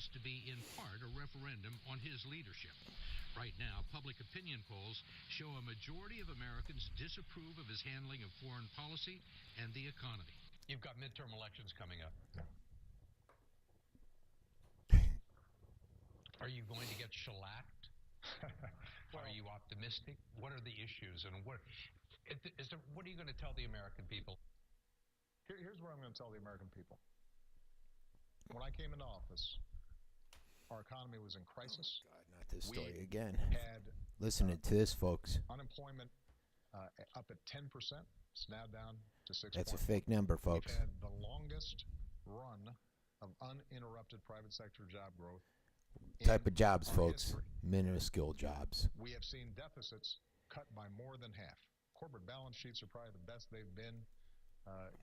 has to be in part a referendum on his leadership. Right now, public opinion polls show a majority of Americans disapprove of his handling of foreign policy and the economy. You've got midterm elections coming up. Are you going to get shellacked? Are you optimistic? What are the issues, and what are you going to tell the American people? Here's what I'm going to tell the American people. When I came into office, our economy was in crisis. Oh God, not this story again. Had listening to this, folks. Unemployment up at 10%. It's now down to 6%. That's a fake number, folks. We've had the longest run of uninterrupted private sector job growth. Type of jobs, folks. History. Minuscule jobs. We have seen deficits cut by more than half. Corporate balance sheets are probably the best they've been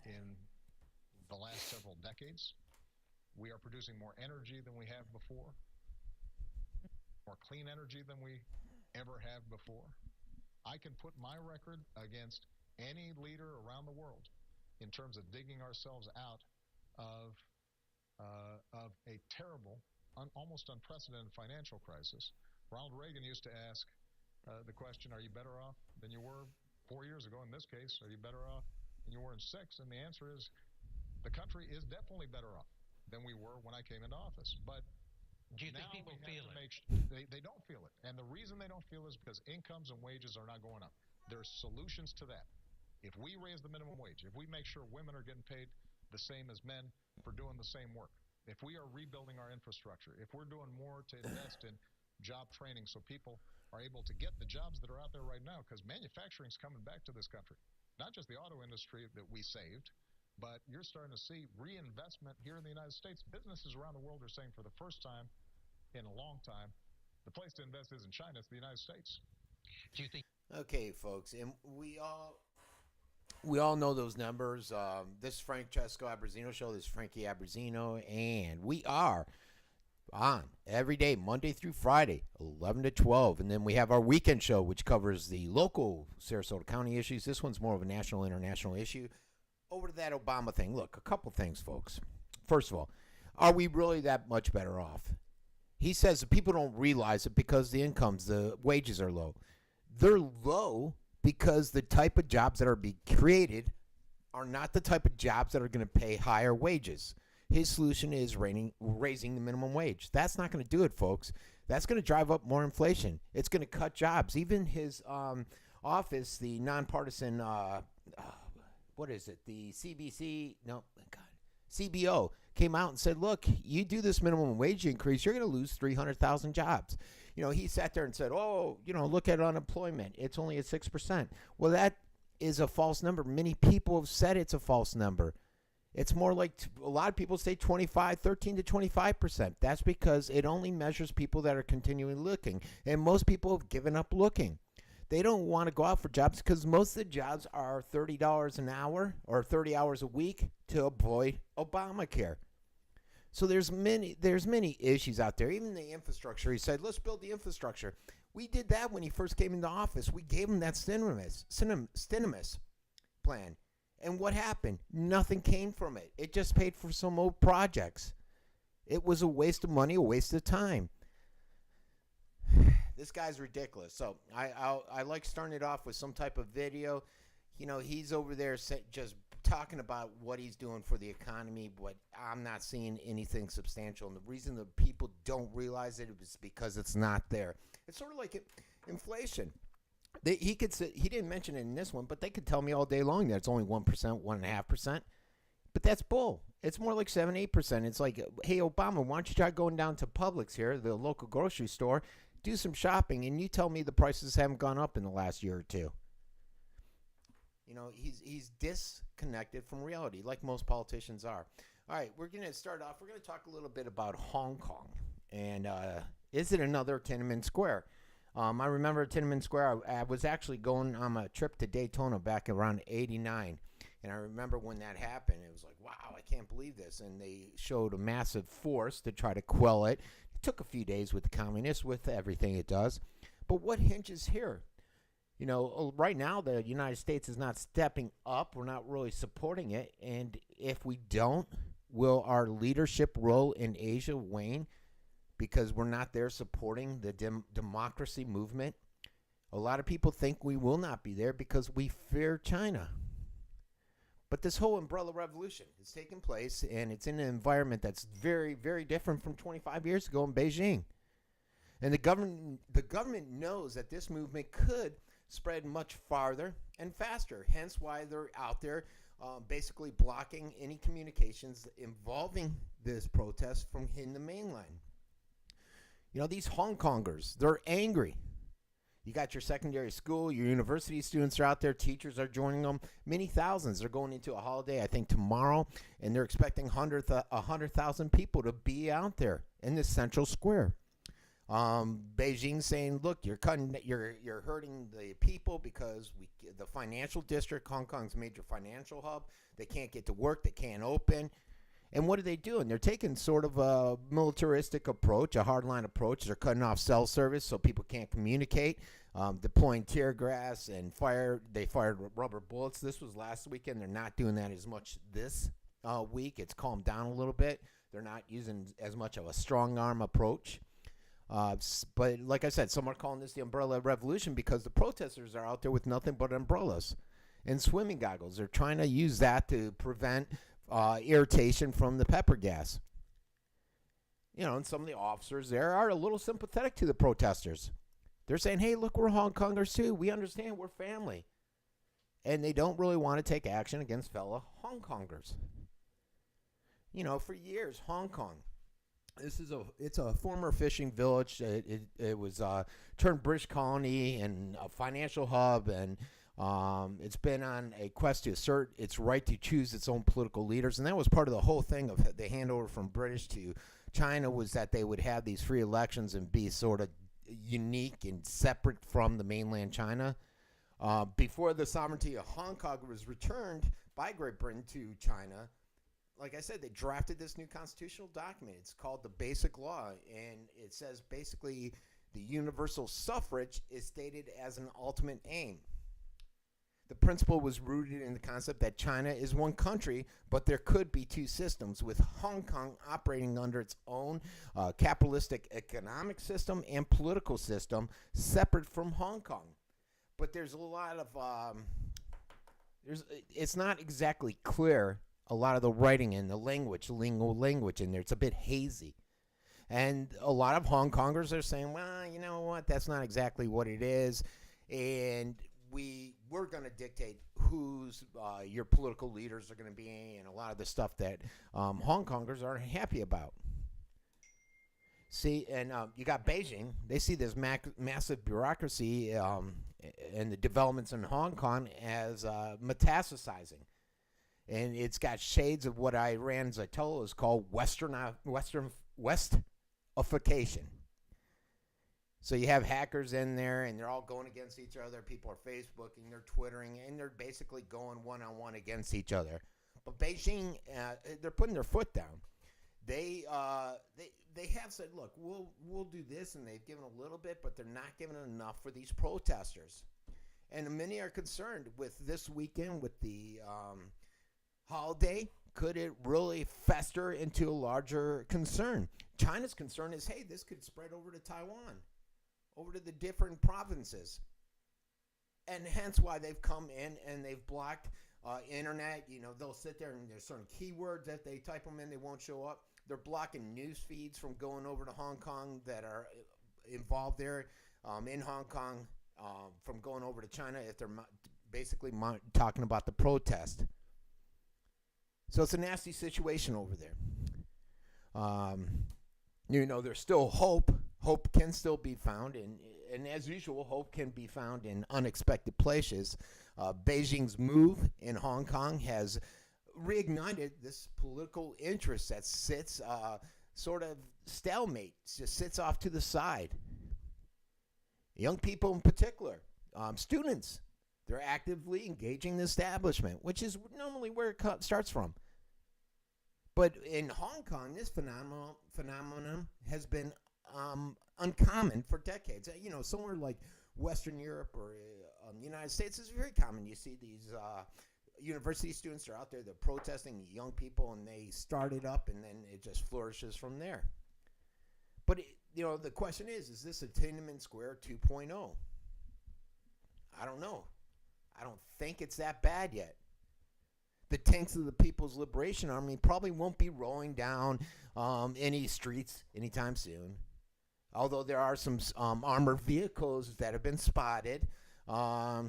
in the last several decades. We are producing more energy than we have before, more clean energy than we ever have before. I can put my record against any leader around the world in terms of digging ourselves out of a terrible, almost unprecedented financial crisis. Ronald Reagan used to ask the question, are you better off than you were 4 years ago? In this case, are you better off than you were in 6? And the answer is the country is definitely better off than we were when I came into office. But do you think people feel it? They don't feel it. And the reason they don't feel it is because incomes and wages are not going up. There's solutions to that. If we raise the minimum wage, if we make sure women are getting paid the same as men for doing the same work, if we are rebuilding our infrastructure, if we're doing more to invest in job training so people are able to get the jobs that are out there right now, because manufacturing's coming back to this country. Not just the auto industry that we saved, but you're starting to see reinvestment here in the United States. Businesses around the world are saying for the first time in a long time, the place to invest isn't China, it's the United States. Do you think? Okay, folks, and we all know those numbers. This is Francesco Abbruzzino show. This is Frankie Abbruzzino, and we are on every day, Monday through Friday, 11 to 12. And then we have our weekend show, which covers the local Sarasota County issues. This one's more of a national, international issue. Over to that Obama thing. Look, a couple things, folks. First of all, are we really that much better off? He says that people don't realize it because the incomes, the wages are low. They're low because the type of jobs that are being created are not the type of jobs that are going to pay higher wages. His solution is raising the minimum wage. That's not going to do it, folks. That's going to drive up more inflation. It's going to cut jobs. Even his office, the nonpartisan, what is it? The CBO came out and said, look, you do this minimum wage increase, you're going to lose 300,000 jobs. You know, he sat there and said, oh, you know, look at unemployment. It's only at 6%. Well, that is a false number. Many people have said it's a false number. It's more like a lot of people say 13 to 25%. That's because it only measures people that are continually looking. And most people have given up looking. They don't want to go out for jobs because most of the jobs are $30 an hour or 30 hours a week to avoid Obamacare. So there's many issues out there. Even the infrastructure. He said, let's build the infrastructure. We did that when he first came into office. We gave him that stimulus plan. And what happened? Nothing came from it. It just paid for some old projects. It was a waste of money, a waste of time. This guy's ridiculous. So I like starting it off with some type of video. You know, he's over there just talking about what he's doing for the economy, but I'm not seeing anything substantial. And the reason the people don't realize it is because it's not there. It's sort of like inflation. He didn't mention it in this one, but they could tell me all day long that it's only 1%, 1.5%. But that's bull. It's more like 7, 8%. It's like, hey, Obama, why don't you try going down to Publix here, the local grocery store, do some shopping, and you tell me the prices haven't gone up in the last year or two. You know, he's disconnected from reality, like most politicians are. All right, we're going to start off. We're going to talk a little bit about Hong Kong. And is it another Tiananmen Square? I remember Tiananmen Square. I was actually going on a trip to Daytona back around 89. And I remember when that happened, it was like, wow, I can't believe this. And they showed a massive force to try to quell it. It took a few days with the communists, with everything it does. But what hinges here? You know, right now the United States is not stepping up. We're not really supporting it. And if we don't, will our leadership role in Asia wane? because we're not there supporting the democracy movement. A lot of people think we will not be there because we fear China. But this whole umbrella revolution is taking place, and it's in an environment that's very, very different from 25 years ago in Beijing. And the government knows that this movement could spread much farther and faster, hence why they're out there basically blocking any communications involving this protest from hitting the mainland. You know, these Hong Kongers, they're angry. You got your secondary school, your university students are out there, teachers are joining them. Many thousands are going into a holiday, I think, tomorrow, and they're expecting 100,000 people to be out there in the central square. Beijing saying, look, you're hurting the people because the financial district, Hong Kong's major financial hub, they can't get to work, they can't open. And what are they doing? They're taking sort of a militaristic approach, a hardline approach. They're cutting off cell service so people can't communicate, deploying tear gas and they fired rubber bullets. This was last weekend. They're not doing that as much this week. It's calmed down a little bit. They're not using as much of a strong arm approach. But like I said, some are calling this the umbrella revolution because the protesters are out there with nothing but umbrellas and swimming goggles. They're trying to use that to prevent irritation from the pepper gas. You know, and some of the officers there are a little sympathetic to the protesters. They're saying, hey, look, we're Hong Kongers too. We understand, we're family. And they don't really want to take action against fellow Hong Kongers. You know, for years, Hong Kong, it's a former fishing village. It was turned British colony and a financial hub, and it's been on a quest to assert its right to choose its own political leaders. And that was part of the whole thing of the handover from British to China, was that they would have these free elections and be sort of unique and separate from the mainland China. Before the sovereignty of Hong Kong was returned by Great Britain to China, like I said, they drafted this new constitutional document. It's called the Basic Law, and it says basically the universal suffrage is stated as an ultimate aim. The principle was rooted in the concept that China is one country, but there could be two systems, with Hong Kong operating under its own capitalistic economic system and political system separate from Hong Kong. But there's a lot of, it's not exactly clear, a lot of the writing and the lingo language in there. It's a bit hazy. And a lot of Hong Kongers are saying, well, you know what, that's not exactly what it is. And we're going to dictate who's your political leaders are going to be, and a lot of the stuff that Hong Kongers aren't happy about. See, and you got Beijing. They see this massive bureaucracy and the developments in Hong Kong as metastasizing. And it's got shades of what Iran's Ayatollah is called Westification. So you have hackers in there, and they're all going against each other. People are Facebooking, they're Twittering, and they're basically going one-on-one against each other. But Beijing, they're putting their foot down. They have said, look, we'll do this, and they've given a little bit, but they're not giving enough for these protesters. And many are concerned with this weekend, with the holiday. Could it really fester into a larger concern? China's concern is, hey, this could spread over to Taiwan, over to the different provinces. And hence why they've come in and they've blocked internet. You know, they'll sit there and there's certain keywords that they type them in, they won't show up. They're blocking news feeds from going over to Hong Kong that are involved there in Hong Kong from going over to China if they're basically talking about the protest. So it's a nasty situation over there. You know, there's still hope. Hope can still be found, and as usual, hope can be found in unexpected places. Beijing's move in Hong Kong has reignited this political interest that sits sort of stalemate, just sits off to the side. Young people in particular, students, they're actively engaging the establishment, which is normally where it starts from. But in Hong Kong, this phenomenon has been uncommon for decades. You know, somewhere like Western Europe or the United States, it's very common. You see these university students are out there, they're protesting, young people, and they start it up, and then it just flourishes from there. But, the question is this a Tiananmen Square 2.0? I don't know. I don't think it's that bad yet. The tanks of the People's Liberation Army probably won't be rolling down any streets anytime soon. Although there are some armored vehicles that have been spotted. I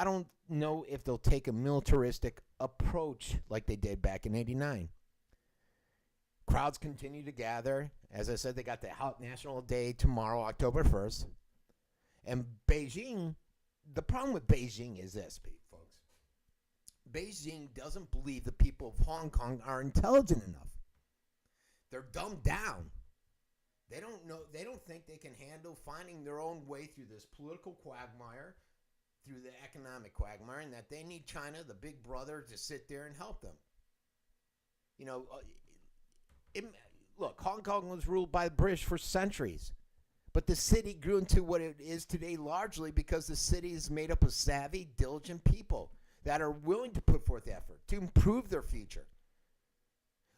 don't know if they'll take a militaristic approach like they did back in '89. Crowds continue to gather. As I said, they got the National Day tomorrow, October 1st. And Beijing, the problem with Beijing is this, folks. Beijing doesn't believe the people of Hong Kong are intelligent enough. They're dumbed down. They don't think they can handle finding their own way through this political quagmire, through the economic quagmire, and that they need China, the big brother, to sit there and help them. Look, Hong Kong was ruled by the British for centuries, but the city grew into what it is today largely because the city is made up of savvy, diligent people that are willing to put forth effort to improve their future.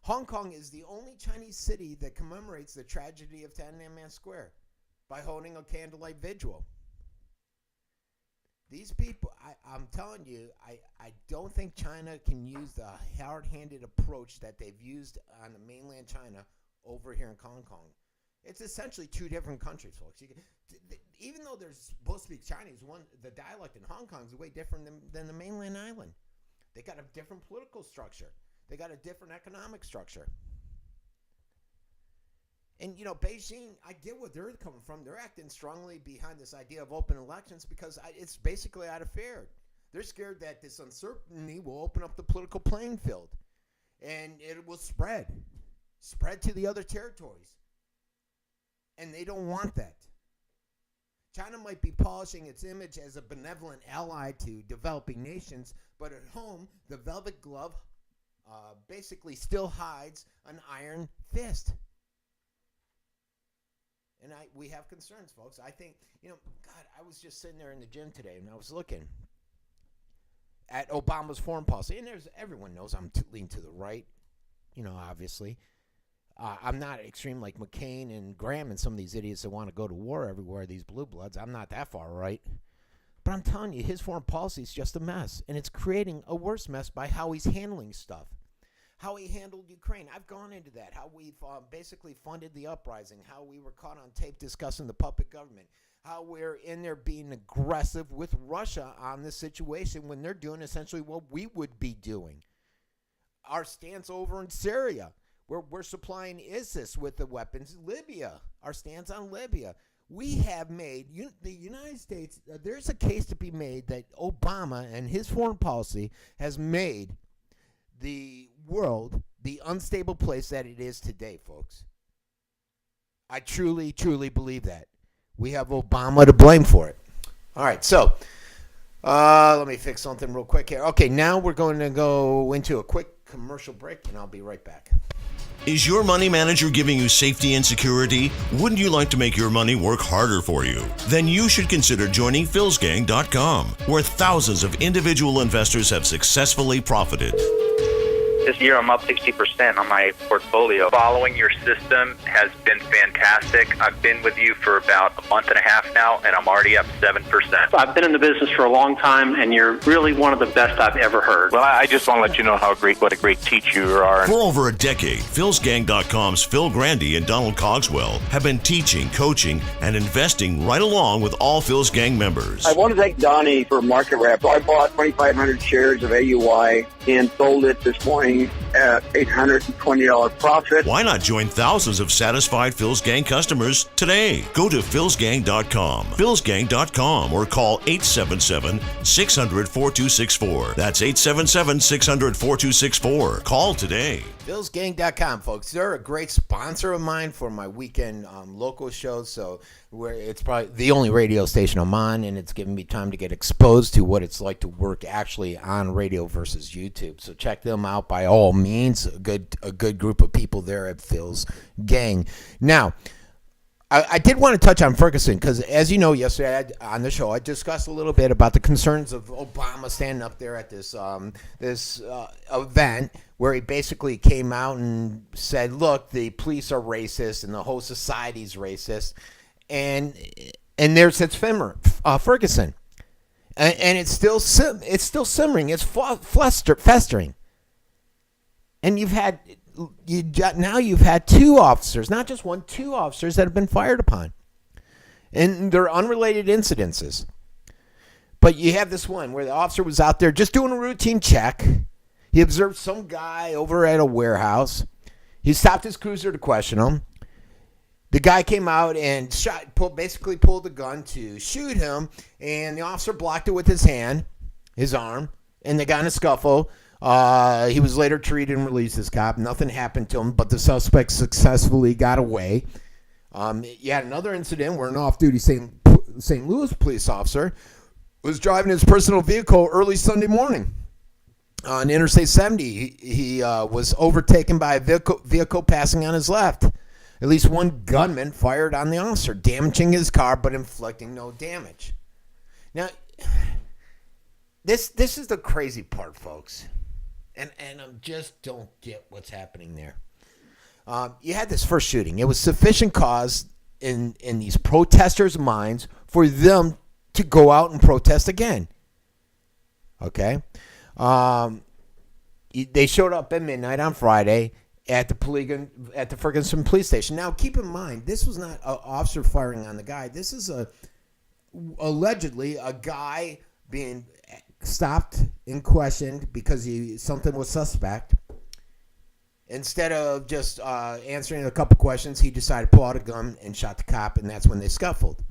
Hong Kong is the only Chinese city that commemorates the tragedy of Tiananmen Square by holding a candlelight vigil. These people, I'm telling you, I don't think China can use the hard-handed approach that they've used on the mainland China over here in Hong Kong. It's essentially two different countries, folks. Even though they're supposed to speak Chinese, the dialect in Hong Kong is way different than the mainland island. They got a different political structure. They got a different economic structure. And, Beijing, I get where they're coming from. They're acting strongly behind this idea of open elections because it's basically out of fear. They're scared that this uncertainty will open up the political playing field. And it will spread to the other territories. And they don't want that. China might be polishing its image as a benevolent ally to developing nations, but at home, the velvet glove basically still hides an iron fist. And we have concerns, folks. I think, I was just sitting there in the gym today, and I was looking at Obama's foreign policy. And everyone knows I'm leaning to the right, obviously. I'm not extreme like McCain and Graham and some of these idiots that want to go to war everywhere, these blue bloods. I'm not that far right. But I'm telling you, his foreign policy is just a mess. And it's creating a worse mess by how he's handling stuff. How he handled Ukraine. I've gone into that. How we've basically funded the uprising. How we were caught on tape discussing the puppet government. How we're in there being aggressive with Russia on this situation when they're doing essentially what we would be doing. Our stance over in Syria. We're supplying ISIS with the weapons. Libya. Our stance on Libya. We have made, the United States, there's a case to be made that Obama and his foreign policy has made the world the unstable place that it is today, folks. I truly, truly believe that. We have Obama to blame for it. All right, so let me fix something real quick here. Okay, now we're going to go into a quick commercial break, and I'll be right back. Is your money manager giving you safety and security? Wouldn't you like to make your money work harder for you? Then you should consider joining philsgang.com, where thousands of individual investors have successfully profited. This year, I'm up 60% on my portfolio. Following your system has been fantastic. I've been with you for about a month and a half now, and I'm already up 7%. I've been in the business for a long time, and you're really one of the best I've ever heard. Well, I just want to let you know what a great teacher you are. For over a decade, philsgang.com's Phil Grandy and Donald Cogswell have been teaching, coaching, and investing right along with all Phil's Gang members. I want to thank Donnie for market rep. I bought 2,500 shares of AUI and sold it this morning at $820 profit. Why not join thousands of satisfied Phil's Gang customers today? Go to philsgang.com, philsgang.com, or call 877-600-4264. That's 877-600-4264. Call today. philsgang.com, folks. They're a great sponsor of mine for my weekend local shows. So it's probably the only radio station I'm on, and it's given me time to get exposed to what it's like to work actually on radio versus YouTube. So check them out by all means. A good group of people there at Phil's Gang. Now, I did want to touch on Ferguson because, as you know, yesterday on the show, I discussed a little bit about the concerns of Obama standing up there at this event where he basically came out and said, look, the police are racist and the whole society's racist. And there sits Ferguson. And it's still simmering. It's festering. And you've had two officers, not just one, two officers that have been fired upon. And they're unrelated incidences. But you have this one where the officer was out there just doing a routine check. He observed some guy over at a warehouse. He stopped his cruiser to question him. The guy came out and basically pulled the gun to shoot him, and the officer blocked it with his arm, and they got in a scuffle. He was later treated and released as cop. Nothing happened to him, but the suspect successfully got away. You had another incident where an off-duty St. Louis police officer was driving his personal vehicle early Sunday morning on Interstate 70. He was overtaken by a vehicle passing on his left. At least one gunman fired on the officer, damaging his car but inflicting no damage. Now, this is the crazy part, folks. And I just don't get what's happening there. You had this first shooting. It was sufficient cause in these protesters' minds for them to go out and protest again. Okay? They showed up at midnight on Friday at the Ferguson police station. Now, keep in mind, this was not an officer firing on the guy. This is allegedly a guy being stopped and questioned because something was suspect. Instead of just answering a couple questions, he decided to pull out a gun and shot the cop, and that's when they scuffled.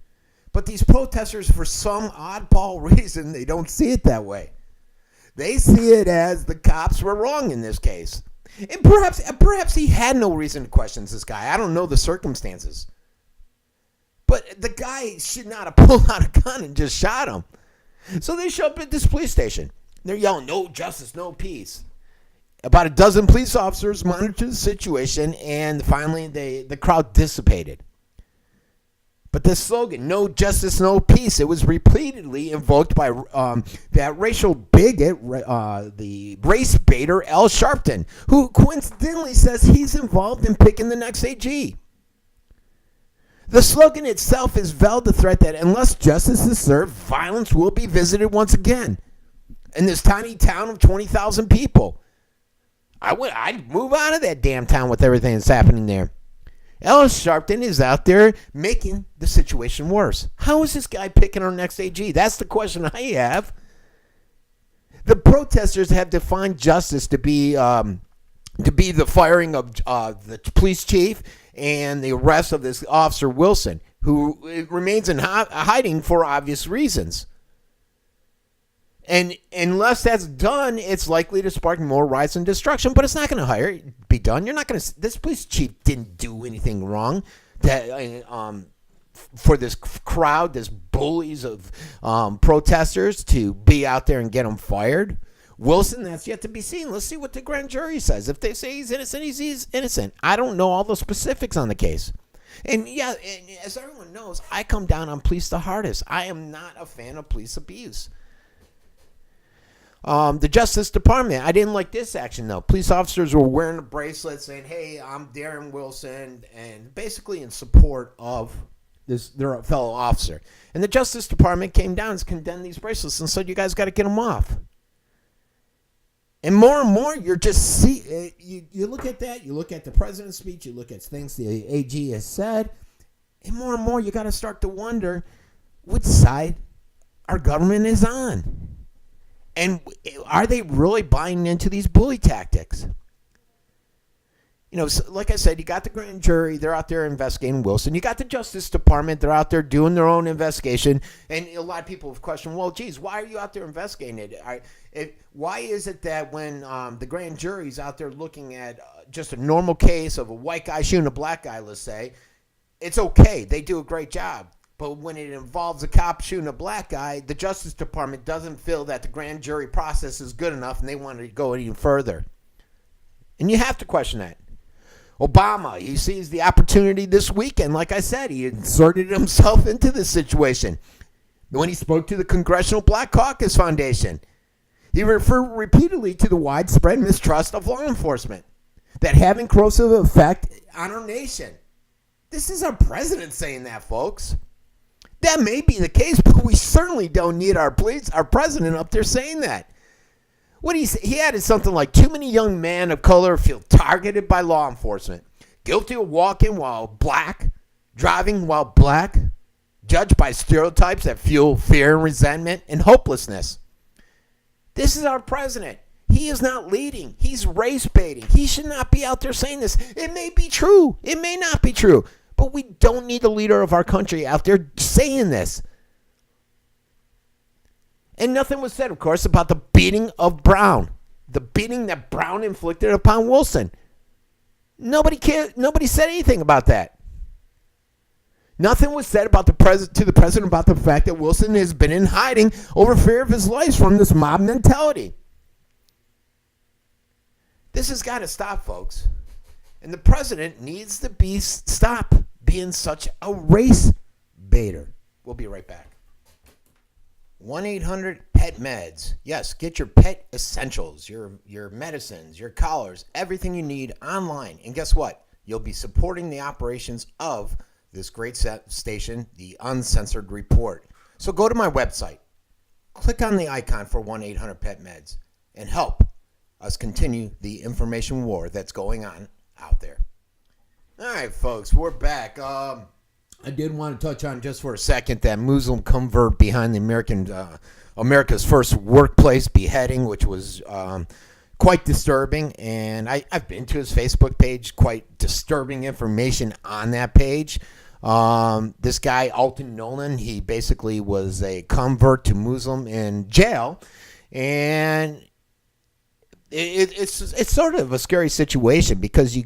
But these protesters, for some oddball reason, they don't see it that way. They see it as the cops were wrong in this case. And perhaps he had no reason to question this guy. I don't know the circumstances. But the guy should not have pulled out a gun and just shot him. So they show up at this police station. They're yelling, "No justice, no peace." About a dozen police officers monitored the situation, and finally the crowd dissipated. But this slogan, "No justice, no peace," it was repeatedly invoked by that racial bigot, the race baiter, Al Sharpton, who coincidentally says he's involved in picking the next AG. The slogan itself is veiled the threat that unless justice is served, violence will be visited once again. In this tiny town of 20,000 people, I'd move out of that damn town with everything that's happening there. Al Sharpton is out there making the situation worse. How is this guy picking our next AG? That's the question I have. The protesters have defined justice to be the firing of the police chief and the arrest of this officer Wilson, who remains in hiding for obvious reasons. And unless that's done, it's likely to spark more riots and destruction. But it's not going to be done. You're not going to. This police chief didn't do anything wrong. For this crowd, this bullies of protesters to be out there and get them fired. Wilson, that's yet to be seen. Let's see what the grand jury says. If they say he's innocent, he's innocent. I don't know all the specifics on the case. And yeah, and as everyone knows, I come down on police the hardest. I am not a fan of police abuse. The Justice Department, I didn't like this action, though. Police officers were wearing a bracelet saying, "Hey, I'm Darren Wilson," and basically in support of their fellow officer. And the Justice Department came down and condemned these bracelets and said, "You guys got to get them off." And more, you're just you look at that, you look at the president's speech, you look at things the AG has said, and more, you got to start to wonder which side our government is on. And are they really buying into these bully tactics? You know, so like I said, you got the grand jury. They're out there investigating Wilson. You got the Justice Department. They're out there doing their own investigation. And a lot of people have questioned, well, geez, why are you out there investigating it? Why is it that when the grand jury's out there looking at just a normal case of a white guy shooting a black guy, let's say, it's okay. They do a great job. But when it involves a cop shooting a black guy, the Justice Department doesn't feel that the grand jury process is good enough, and they want to go even further. And you have to question that. Obama, he sees the opportunity this weekend. Like I said, he inserted himself into this situation. When he spoke to the Congressional Black Caucus Foundation, he referred repeatedly to the widespread mistrust of law enforcement that having corrosive effect on our nation. This is our president saying that, folks. That may be the case, but we certainly don't need our president up there saying that. What he added something like, too many young men of color feel targeted by law enforcement, guilty of walking while black, driving while black, judged by stereotypes that fuel fear and resentment and hopelessness. This is our president. He is not leading. He's race baiting. He should not be out there saying this. It may be true. It may not be true. But we don't need the leader of our country out there saying this. And nothing was said, of course, about the beating of Brown. The beating that Brown inflicted upon Wilson. Nobody said anything about that. Nothing was said about to the president about the fact that Wilson has been in hiding over fear of his life from this mob mentality. This has got to stop, folks. And the president needs to stop being such a race baiter. We'll be right back. 1-800-PET-MEDS. Yes, get your pet essentials, your medicines, your collars, everything you need online. And guess what? You'll be supporting the operations of this great station, the Uncensored Report. So go to my website, click on the icon for 1-800-PET-MEDS, and help us continue the information war that's going on out there. All right, folks, we're back. I did want to touch on just for a second that Muslim convert behind the America's first workplace beheading, which was quite disturbing. And I've been to his Facebook page, quite disturbing information on that page. This guy, Alton Nolan, he basically was a convert to Muslim in jail. And it's sort of a scary situation because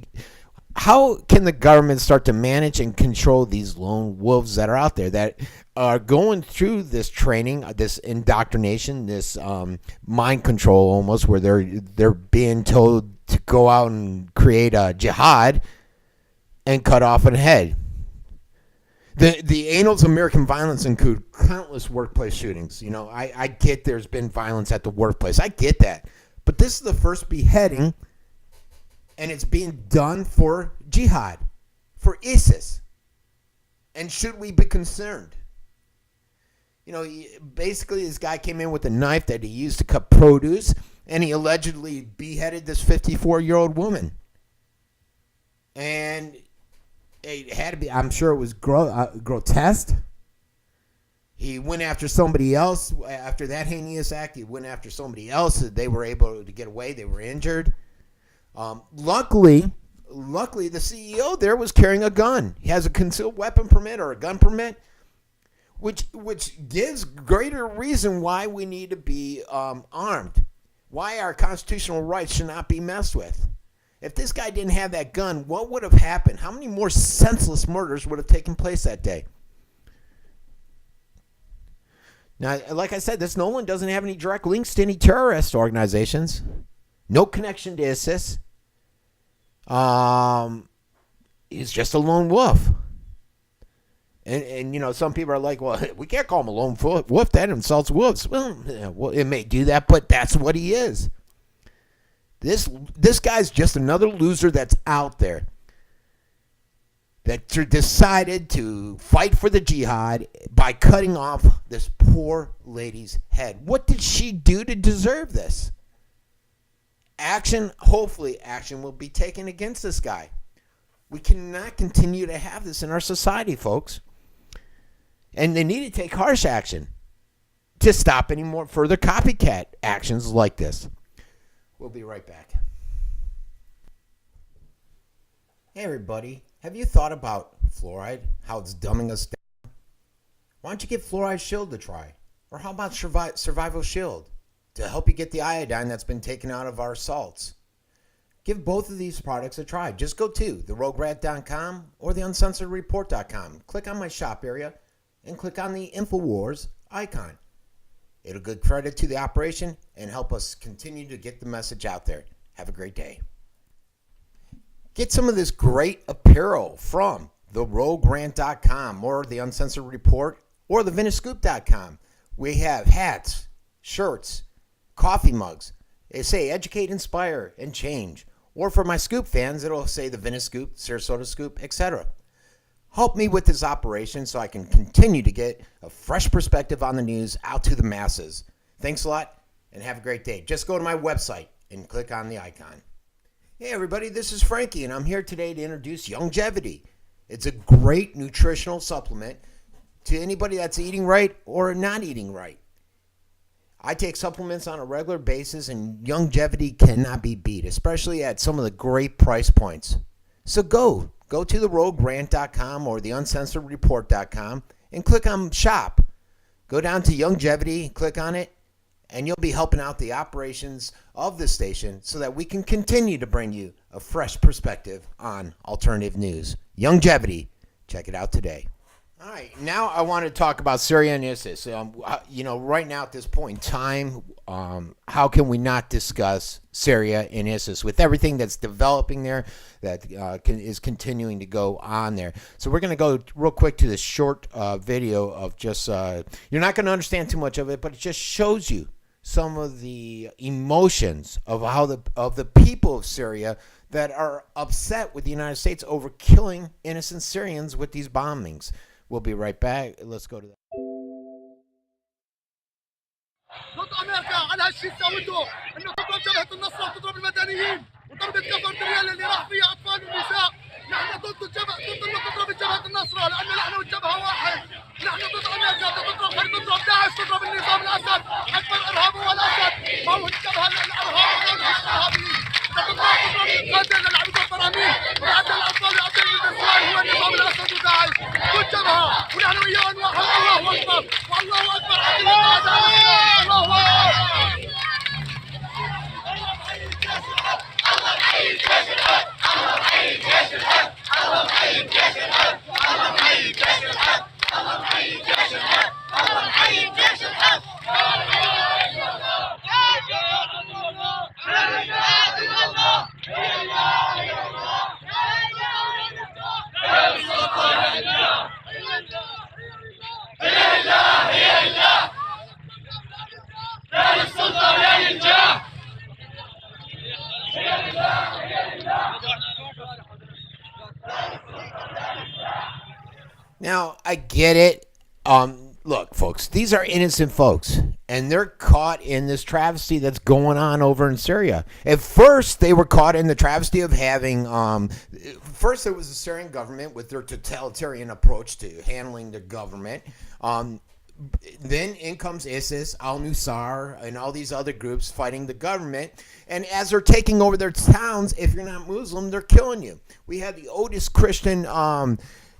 how can the government start to manage and control these lone wolves that are out there that are going through this training, this indoctrination, this mind control almost, where they're being told to go out and create a jihad and cut off a head. The annals of American violence include countless workplace shootings. You know, I get there's been violence at the workplace. I get that. But this is the first beheading, and it's being done for jihad, for ISIS. And should we be concerned? You know, basically this guy came in with a knife that he used to cut produce, and he allegedly beheaded this 54-year-old woman. And it had to be, I'm sure it was grotesque. He went after somebody else. After that heinous act, he went after somebody else. They were able to get away. They were injured. Luckily, the CEO there was carrying a gun. He has a concealed weapon permit or a gun permit, which gives greater reason why we need to be armed, why our constitutional rights should not be messed with. If this guy didn't have that gun, what would have happened? How many more senseless murders would have taken place that day? Now, like I said, this Nolan doesn't have any direct links to any terrorist organizations. No connection to ISIS. He's just a lone wolf. And you know, some people are like, well, we can't call him a lone wolf. That insults wolves. Well, it may do that, but that's what he is. This guy's just another loser that's out there that decided to fight for the jihad by cutting off this poor lady's head. What did she do to deserve this? Hopefully action will be taken against this guy. We cannot continue to have this in our society, folks. And they need to take harsh action to stop any more further copycat actions like this. We'll be right back. Hey, everybody. Have you thought about fluoride, how it's dumbing us down? Why don't you give Fluoride Shield a try? Or how about Survival Shield to help you get the iodine that's been taken out of our salts? Give both of these products a try. Just go to theroguerat.com or the uncensoredreport.com. Click on my shop area and click on the InfoWars icon. It'll give credit to the operation and help us continue to get the message out there. Have a great day. Get some of this great apparel from theroguegrant.com or the Uncensored Report or thevintagescoop.com. We have hats, shirts, coffee mugs. They say educate, inspire, and change. Or for my Scoop fans, it'll say the Vintage Scoop, Sarasota Scoop, etc. Help me with this operation so I can continue to get a fresh perspective on the news out to the masses. Thanks a lot and have a great day. Just go to my website and click on the icon. Hey everybody, this is Frankie and I'm here today to introduce Youngevity. It's a great nutritional supplement to anybody that's eating right or not eating right. I take supplements on a regular basis and Youngevity cannot be beat, especially at some of the great price points. So go to theroguegrant.com or the uncensoredreport.com and click on shop. Go down to Youngevity, click on it, and you'll be helping out the operations of the station so that we can continue to bring you a fresh perspective on alternative news. Youngevity, check it out today. All right, now I want to talk about Syria and ISIS. Right now at this point in time, how can we not discuss Syria and ISIS with everything that's developing there that is continuing to go on there? So we're going to go real quick to this short video of just, you're not going to understand too much of it, but it just shows you some of the emotions of how the people of Syria that are upset with the United States over killing innocent Syrians with these bombings. We'll be right back. Let's go to that. ضد امريكا على هالشيء سوته انه تضرب جبهه النصره وتضرب المدنيين وضربت كفر الريال اللي راح فيها اطفال ونساء. نحن ضد الجبهه، ضد انه تضرب جبهه النصره لانه نحن والجبهه واحد. نحن ضد امريكا، تضرب تضرب داعش، تضرب النظام الاسد، اكبر ارهاب هو الاسد، ما هو الجبهه الارهاب الارهابيين. تضرب القاتل اللي عم يضرب براميل ويعدل الاطفال ويعدل النسوان هو النظام الاسد وداعش. ضد جبهه ونحن وياهم واحد. الله اكبر والله اكبر. الله اكبر. Now, I get it. Look, folks, these are innocent folks, and they're caught in this travesty that's going on over in Syria. At first, they were caught in the travesty of having, first there was the Syrian government with their totalitarian approach to handling the government. Then in comes ISIS, al-Nusra, and all these other groups fighting the government. And as they're taking over their towns, if you're not Muslim, they're killing you. We had the oldest Christian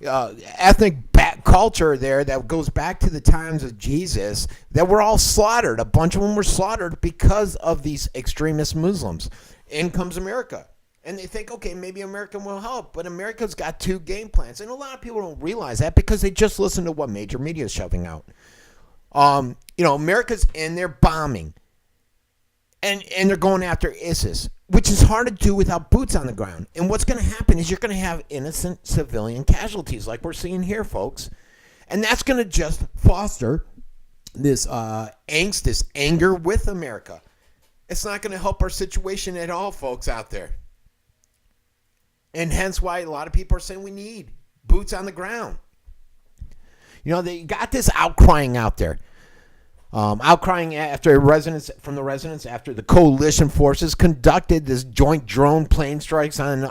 ethnic culture there that goes back to the times of Jesus that were all slaughtered. A bunch of them were slaughtered because of these extremist Muslims. In comes America. And they think, okay, maybe America will help. But America's got two game plans. And a lot of people don't realize that because they just listen to what major media is shoving out. America's in there bombing. And they're going after ISIS, which is hard to do without boots on the ground. And what's going to happen is you're going to have innocent civilian casualties like we're seeing here, folks. And that's going to just foster this angst, this anger with America. It's not going to help our situation at all, folks, out there. And hence why a lot of people are saying we need boots on the ground. They got this outcrying out there. Outcrying after from the residents after the coalition forces conducted this joint drone plane strikes on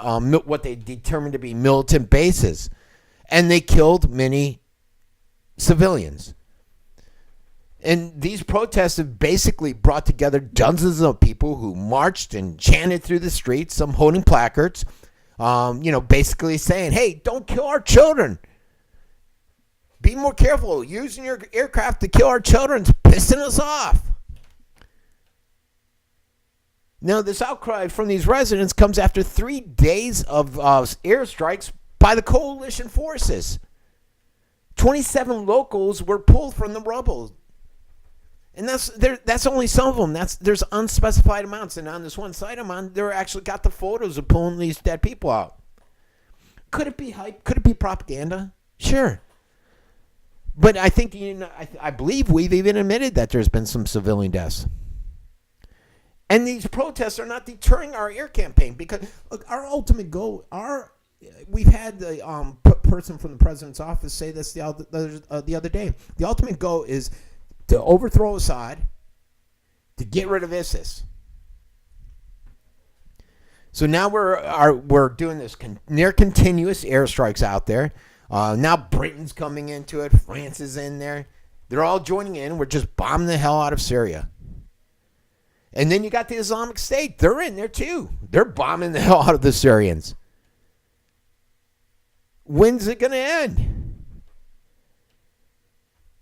what they determined to be militant bases. And they killed many civilians. And these protests have basically brought together dozens of people who marched and chanted through the streets, some holding placards, basically saying, hey, don't kill our children. Be more careful. Using your aircraft to kill our children is pissing us off. Now, this outcry from these residents comes after 3 days of airstrikes by the coalition forces. 27 locals were pulled from the rubble. And that's only some of them. There's unspecified amounts. And on this one site I'm on, they're actually got the photos of pulling these dead people out. Could it be hype? Could it be propaganda? Sure. But I think, I believe we've even admitted that there's been some civilian deaths. And these protests are not deterring our air campaign, because look, our ultimate goal, we've had the person from the president's office say this the other day. The ultimate goal is to overthrow Assad, to get rid of ISIS. So now we're doing this near continuous airstrikes out there. Now Britain's coming into it. France is in there. They're all joining in. We're just bombing the hell out of Syria. And then you got the Islamic State. They're in there too. They're bombing the hell out of the Syrians. When's it going to end?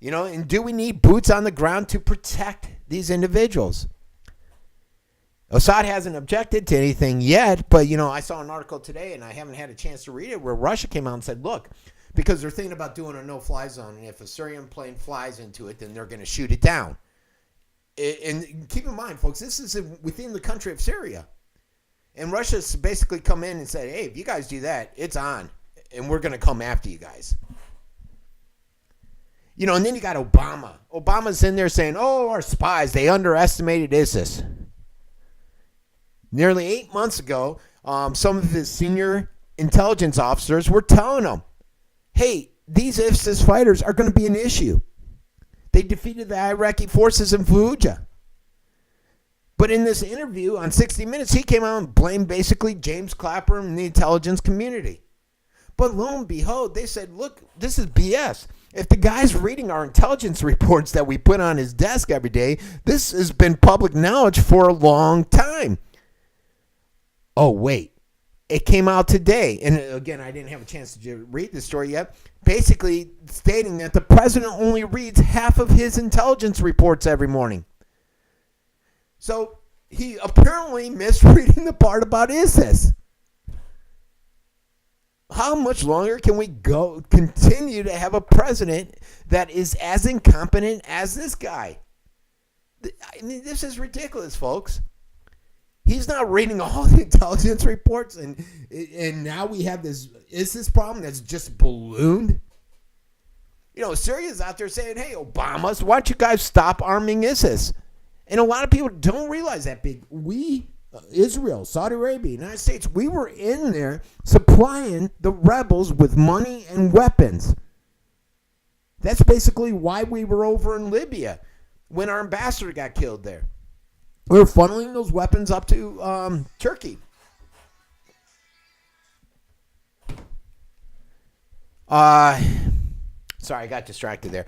And do we need boots on the ground to protect these individuals? Assad hasn't objected to anything yet, but, I saw an article today, and I haven't had a chance to read it, where Russia came out and said, look, because they're thinking about doing a no-fly zone, and if a Syrian plane flies into it, then they're going to shoot it down. And keep in mind, folks, this is within the country of Syria. And Russia's basically come in and said, hey, if you guys do that, it's on, and we're going to come after you guys. And then you got Obama. Obama's in there saying, oh, our spies, they underestimated ISIS. Nearly 8 months ago, some of his senior intelligence officers were telling him, hey, these ISIS fighters are going to be an issue. They defeated the Iraqi forces in Fallujah. But in this interview on 60 Minutes, he came out and blamed basically James Clapper and the intelligence community. But lo and behold, they said, look, this is BS. If the guy's reading our intelligence reports that we put on his desk every day, this has been public knowledge for a long time. Oh, wait. It came out today. And again, I didn't have a chance to read the story yet. Basically stating that the president only reads half of his intelligence reports every morning. So he apparently missed reading the part about ISIS. How much longer can we continue to have a president that is as incompetent as this guy? I mean, this is ridiculous, folks. He's not reading all the intelligence reports, and now we have this ISIS problem that's just ballooned. Syria's out there saying, hey, Obama, why don't you guys stop arming ISIS? And a lot of people don't realize that Israel, Saudi Arabia, United States, we were in there supplying the rebels with money and weapons. That's basically why we were over in Libya when our ambassador got killed there. We were funneling those weapons up to Turkey. Sorry, I got distracted there.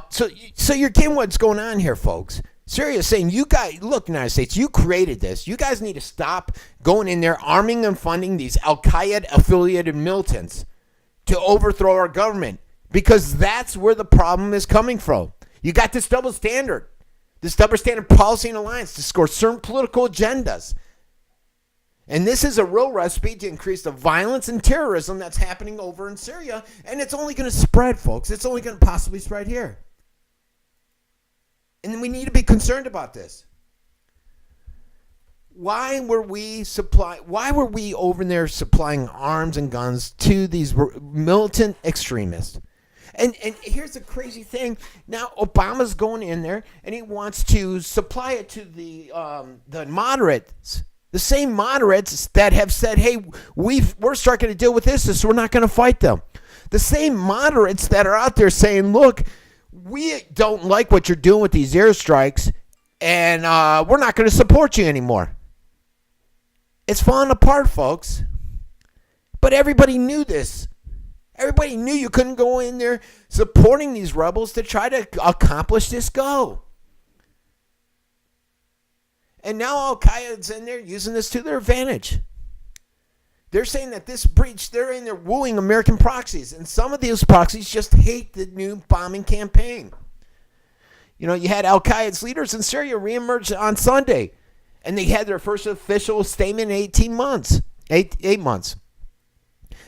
So you're getting what's going on here, folks. Syria is saying, you guys, look, United States, you created this. You guys need to stop going in there, arming and funding these Al-Qaeda-affiliated militants to overthrow our government, because that's where the problem is coming from. You got this double standard policy and alliance to score certain political agendas. And this is a real recipe to increase the violence and terrorism that's happening over in Syria, and it's only going to spread, folks. It's only going to possibly spread here. And we need to be concerned about this. Why were we over there supplying arms and guns to these militant extremists? And here's the crazy thing. Now Obama's going in there and he wants to supply it to the moderates. The same moderates that have said, hey, we're starting to deal with ISIS, so we're not going to fight them. The same moderates that are out there saying, look, we don't like what you're doing with these airstrikes, and we're not going to support you anymore. It's falling apart, folks. But everybody knew this. Everybody knew you couldn't go in there supporting these rebels to try to accomplish this goal. And now Al-Qaeda's in there using this to their advantage. They're saying that this breach, they're in there wooing American proxies. And some of these proxies just hate the new bombing campaign. You had Al-Qaeda's leaders in Syria reemerge on Sunday. And they had their first official statement in 18 months. 8 months.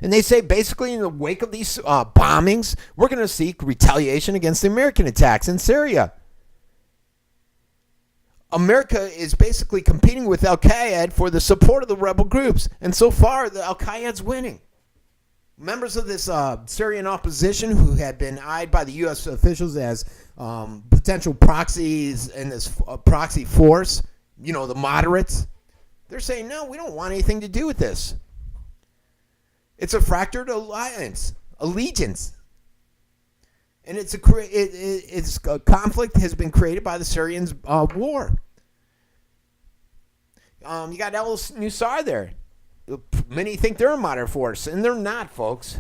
And they say basically in the wake of these bombings, we're going to seek retaliation against the American attacks in Syria. America is basically competing with Al-Qaeda for the support of the rebel groups. And so far, the Al-Qaeda's winning. Members of this Syrian opposition who had been eyed by the U.S. officials as potential proxies in this proxy force, you know, the moderates, they're saying, no, we don't want anything to do with this. It's a fractured allegiance. And it's a conflict has been created by the Syrians' war. You got al-Nusra there. Many think they're a moderate force, and they're not, folks.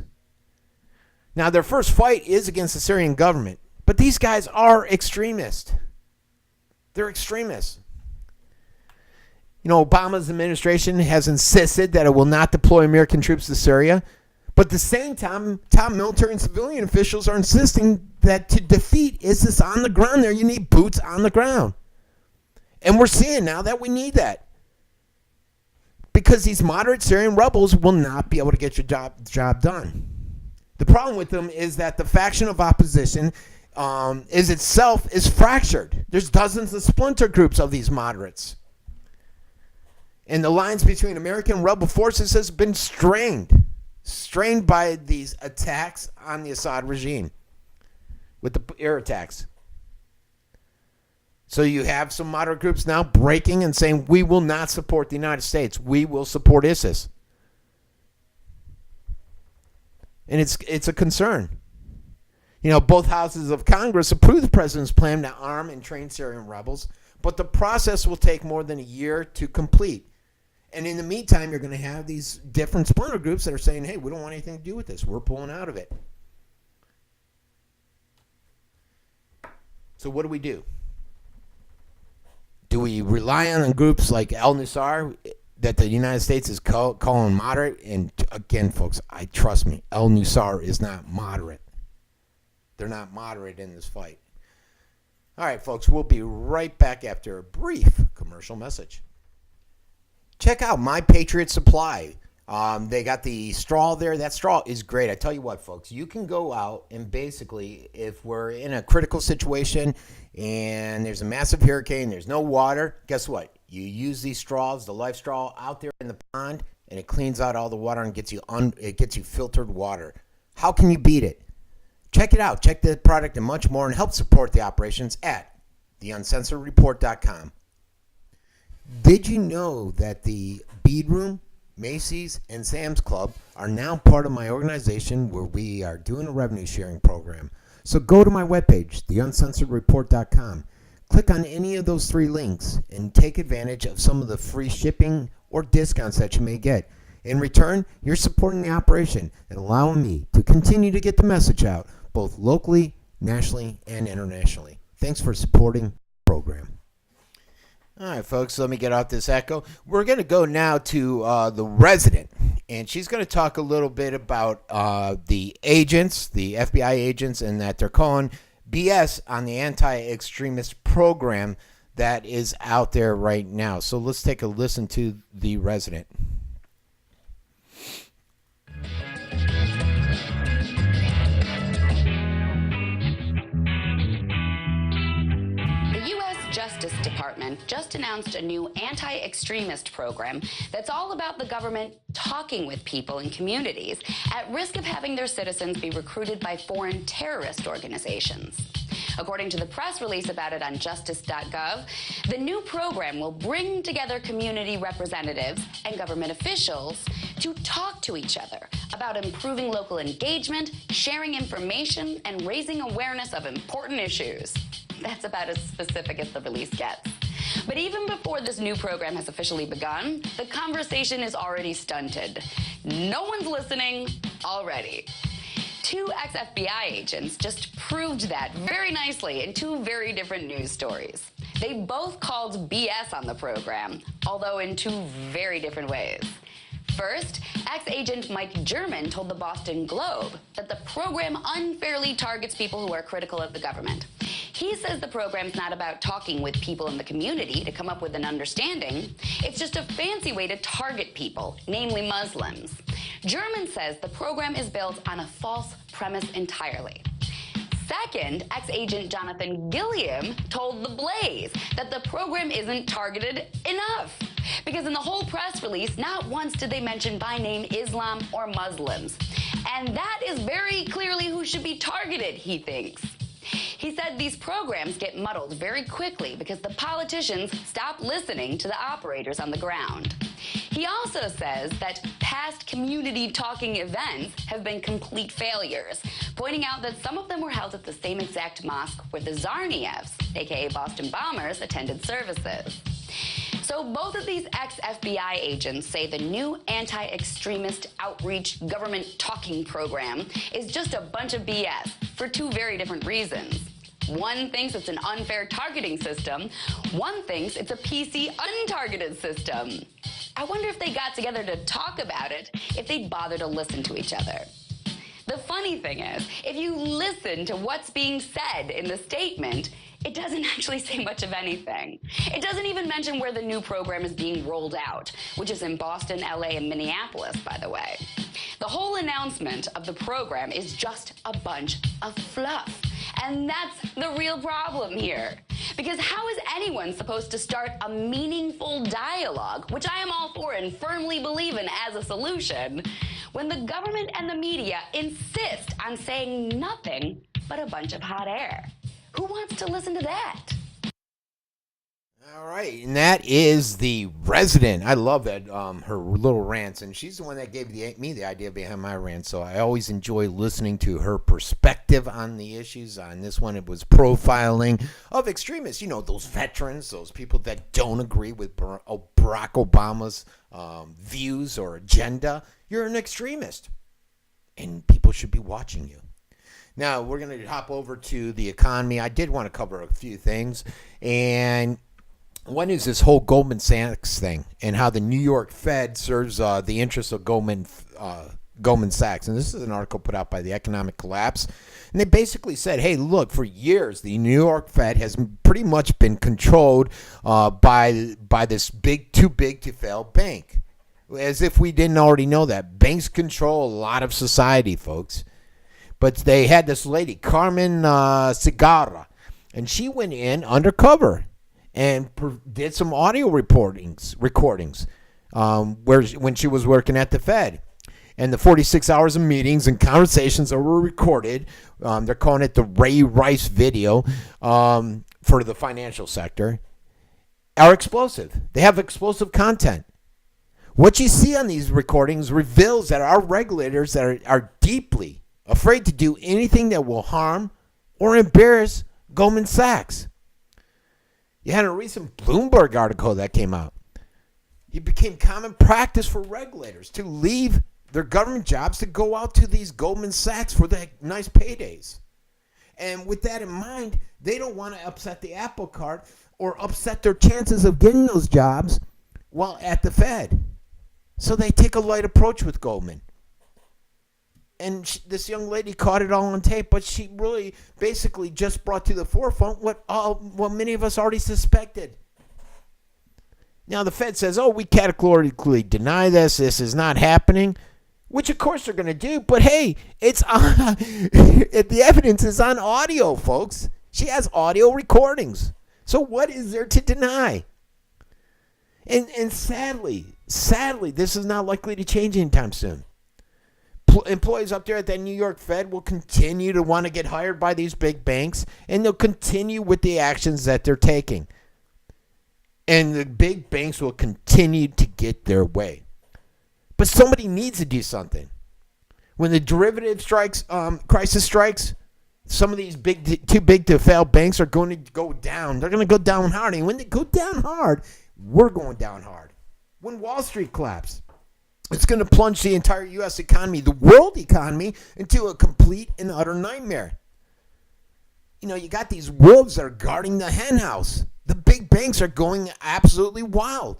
Now, their first fight is against the Syrian government, but these guys are extremists. They're extremists. You know, Obama's administration has insisted that it will not deploy American troops to Syria, but at the same time, top military and civilian officials are insisting that to defeat ISIS on the ground there, you need boots on the ground. And we're seeing now that we need that. Because these moderate Syrian rebels will not be able to get your job done. The problem with them is that the faction of opposition is fractured. There's dozens of splinter groups of these moderates. And the lines between American rebel forces has been strained by these attacks on the Assad regime with the air attacks. So you have some moderate groups now breaking and saying, we will not support the United States. We will support ISIS. And it's a concern. You know, both houses of Congress approved the president's plan to arm and train Syrian rebels, but the process will take more than a year to complete. And in the meantime, you're going to have these different splinter groups that are saying, hey, we don't want anything to do with this. We're pulling out of it. So what do? Do we rely on groups like al-Nusra that the United States is calling moderate? And again, folks, trust me, al-Nusra is not moderate. They're not moderate in this fight. All right, folks, we'll be right back after a brief commercial message. Check out My Patriot Supply. They got the straw there. That straw is great. I tell you what, folks, you can go out and basically, if we're in a critical situation and there's a massive hurricane, there's no water, guess what? You use these straws, the life straw, out there in the pond, and it cleans out all the water and gets you filtered water. How can you beat it? Check it out. Check the product and much more, and help support the operations at theuncensoredreport.com. Did you know that the Bead Room, Macy's, and Sam's Club are now part of my organization where we are doing a revenue sharing program? So go to my webpage, theuncensoredreport.com. Click on any of those 3 links and take advantage of some of the free shipping or discounts that you may get. In return, you're supporting the operation and allowing me to continue to get the message out, both locally, nationally, and internationally. Thanks for supporting the program. All right, folks, let me get out this echo. We're going to go now to the resident, and she's going to talk a little bit about the agents, the FBI agents, and that they're calling BS on the anti-extremist program that is out there right now. So let's take a listen to the resident. Justice Department just announced a new anti-extremist program that's all about the government talking with people in communities at risk of having their citizens be recruited by foreign terrorist organizations. According to the press release about it on justice.gov, the new program will bring together community representatives and government officials to talk to each other about improving local engagement, sharing information, and raising awareness of important issues. That's about as specific as the release gets. But even before this new program has officially begun, the conversation is already stunted. No one's listening already. 2 ex-FBI agents just proved that very nicely in 2 very different news stories. They both called BS on the program, although in 2 very different ways. First, ex-agent Mike German told the Boston Globe that the program unfairly targets people who are critical of the government. He says the program's not about talking with people in the community to come up with an understanding. It's just a fancy way to target people, namely Muslims. German says the program is built on a false premise entirely. Second, ex-agent Jonathan Gilliam told The Blaze that the program isn't targeted enough. Because in the whole press release, not once did they mention by name Islam or Muslims. And that is very clearly who should be targeted, he thinks. He said these programs get muddled very quickly because the politicians stop listening to the operators on the ground. He also says that past community talking events have been complete failures, pointing out that some of them were held at the same exact mosque where the Tsarnievs, aka Boston bombers, attended services. So both of these ex-FBI agents say the new anti-extremist outreach government talking program is just a bunch of BS for two very different reasons. One thinks it's an unfair targeting system. One thinks it's a PC untargeted system. I wonder if they got together to talk about it, if they'd bother to listen to each other. The funny thing is, if you listen to what's being said in the statement, it doesn't actually say much of anything. It doesn't even mention where the new program is being rolled out, which is in Boston, LA, and Minneapolis, by the way. The whole announcement of the program is just a bunch of fluff. And that's the real problem here. Because how is anyone supposed to start a meaningful dialogue, which I am all for and firmly believe in as a solution, when the government and the media insist on saying nothing but a bunch of hot air? Who wants to listen to that? All right, and that is the resident. I love that, her little rants, and she's the one that gave me the idea behind my rant, so I always enjoy listening to her perspective on the issues. On this one, it was profiling of extremists, those veterans, those people that don't agree with Barack Obama's views or agenda. You're an extremist, and people should be watching you. Now, we're going to hop over to the economy. I did want to cover a few things, and one is this whole Goldman Sachs thing and how the New York Fed serves the interests of Goldman Sachs. And this is an article put out by the Economic Collapse. And they basically said, hey, look, for years, the New York Fed has pretty much been controlled by this too big to fail bank. As if we didn't already know that. Banks control a lot of society, folks. But they had this lady, Carmen Segarra, and she went in undercover and did some audio recordings when she was working at the Fed. And the 46 hours of meetings and conversations that were recorded, they're calling it the Ray Rice video for the financial sector, are explosive. They have explosive content. What you see on these recordings reveals that our regulators are deeply afraid to do anything that will harm or embarrass Goldman Sachs. You had a recent Bloomberg article that came out. It became common practice for regulators to leave their government jobs to go out to these Goldman Sachs for the nice paydays. And with that in mind, they don't want to upset the apple cart or upset their chances of getting those jobs while at the Fed. So they take a light approach with Goldman. And this young lady caught it all on tape, but she really basically just brought to the forefront what many of us already suspected. Now the Fed says, we categorically deny this. This is not happening, which of course they're going to do. But hey, it's on, the evidence is on audio, folks. She has audio recordings. So what is there to deny? And sadly, this is not likely to change anytime soon. Employees up there at that New York Fed will continue to want to get hired by these big banks, and they'll continue with the actions that they're taking. And the big banks will continue to get their way. But somebody needs to do something. When the derivative crisis strikes, some of these too big to fail banks are going to go down. They're going to go down hard. And when they go down hard, we're going down hard. When Wall Street collapsed, it's going to plunge the entire U.S. economy, the world economy, into a complete and utter nightmare. You got these wolves that are guarding the hen house. The big banks are going absolutely wild.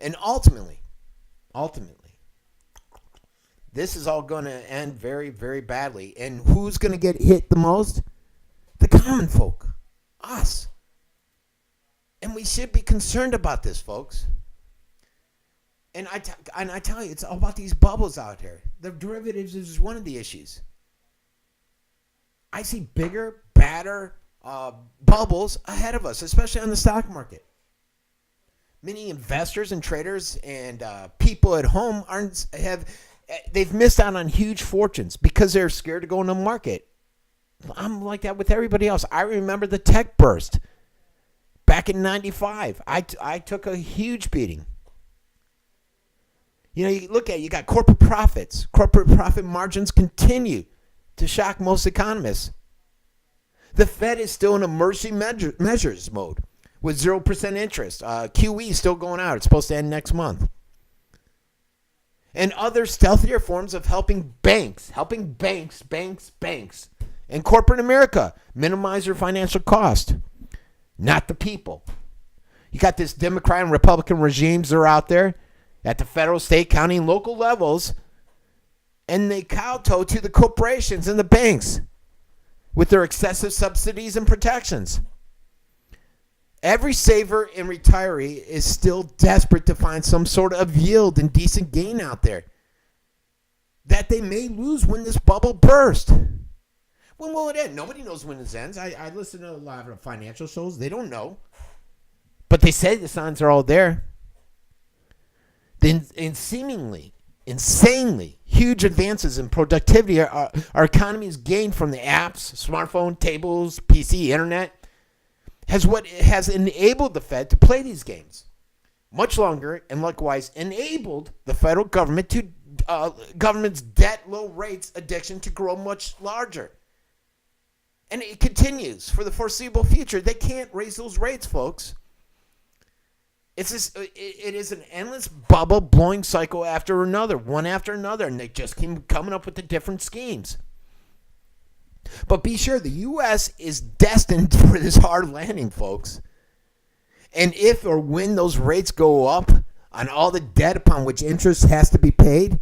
And ultimately, this is all going to end very, very badly. And who's going to get hit the most? The common folk. Us. And we should be concerned about this, folks. And I tell you, it's all about these bubbles out here. The derivatives is one of the issues. I see bigger, badder bubbles ahead of us, especially on the stock market. Many investors and traders and people at home they've missed out on huge fortunes because they're scared to go in the market. I'm like that with everybody else. I remember the tech burst back in 95. I took a huge beating. You know, you look at it, you got corporate profits. Corporate profit margins continue to shock most economists. The Fed is still in emergency measures mode with 0% interest. QE is still going out. It's supposed to end next month. And other stealthier forms of helping banks, and corporate America minimize their financial cost, not the people. You got this Democrat and Republican regimes that are out there at the federal, state, county, and local levels, and they kowtow to the corporations and the banks with their excessive subsidies and protections. Every saver and retiree is still desperate to find some sort of yield and decent gain out there that they may lose when this bubble bursts. When will it end? Nobody knows when it ends. I listen to a lot of financial shows. They don't know. But they say the signs are all there. And seemingly, insanely huge advances in productivity our economy has gained from the apps, smartphone, tables, PC, internet, has enabled the Fed to play these games much longer, and likewise enabled the federal government to government's debt, low rates, addiction to grow much larger. And it continues for the foreseeable future. They can't raise those rates, folks. It is an endless bubble blowing cycle after another, one after another, and they just keep coming up with the different schemes. But be sure the U.S. is destined for this hard landing, folks. And if or when those rates go up on all the debt upon which interest has to be paid,